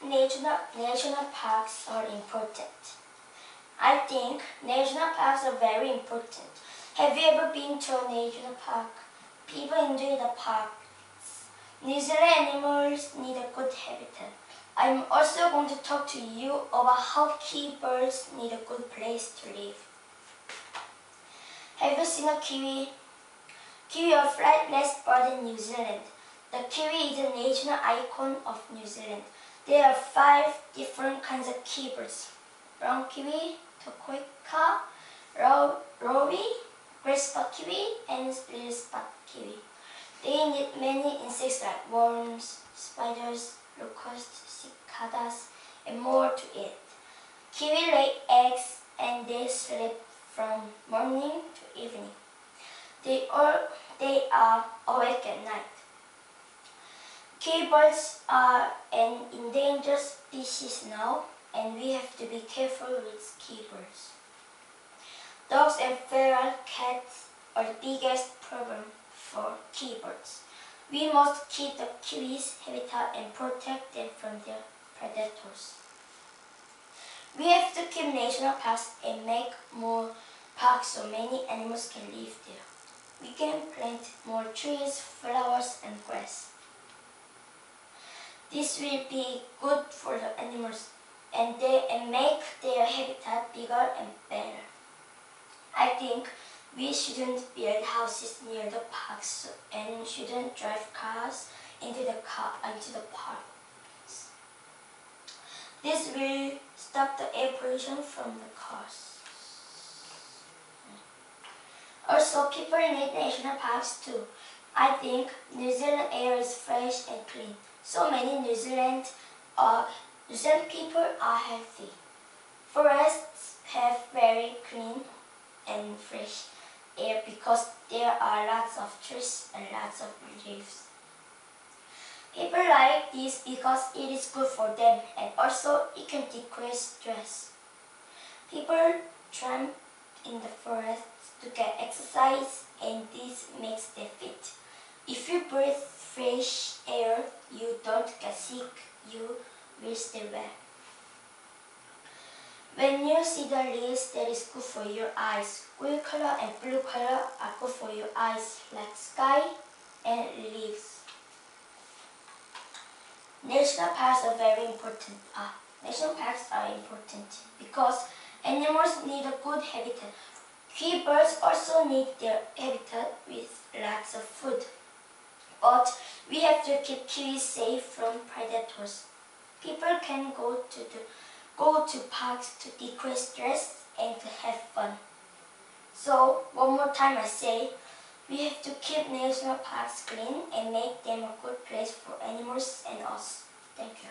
national parks are important? I think national parks are very important. Have you ever been to a national park? People enjoy the parks. New Zealand animals need a good habitat. I'm also going to talk to you about how kiwi birds need a good place to live. Have you seen a kiwi? Kiwi are flightless bird in New Zealand. The kiwi is a national icon of New Zealand. There are 5 different kinds of kiwi birds: brown kiwi, tokoika, rowi, great spot kiwi, and little spot kiwi. They eat many insects like worms, spiders, locusts, cicadas, and more to eat. Kiwi lay eggs and they sleep from morning to evening. They are awake at night. Kiwi birds are an endangered species now, and we have to be careful with kiwi birds. Dogs and feral cats are the biggest problem for kiwi birds. We must keep the kiwis' habitat and protect them from their predators. We have to keep national parks and make more parks so many animals can live there. We can plant more trees, flowers, and grass. This will be good for the animals and make their habitat bigger and better. I think we shouldn't build houses near the parks and shouldn't drive cars into the parks. This will stop the air pollution from the cars. Also, people need national parks too. I think New Zealand air is fresh and clean. So many New Zealand people are healthy. Forests have very clean and fresh air because there are lots of trees and lots of leaves. People like this because it is good for them and also it can decrease stress. People tramp in the forest to get exercise and this makes them fit. If you breathe fresh air, you don't get sick, you will stay well. When you see the leaves, that is good for your eyes. Green color and blue color are good for your eyes, like sky and leaves. National parks are very important. National parks are important because animals need a good habitat. Kiwi birds also need their habitat with lots of food. But we have to keep kiwis safe from predators. People can go to parks to decrease stress and to have fun. So, one more time I say, we have to keep national parks clean and make them a good place for animals and us. Thank you.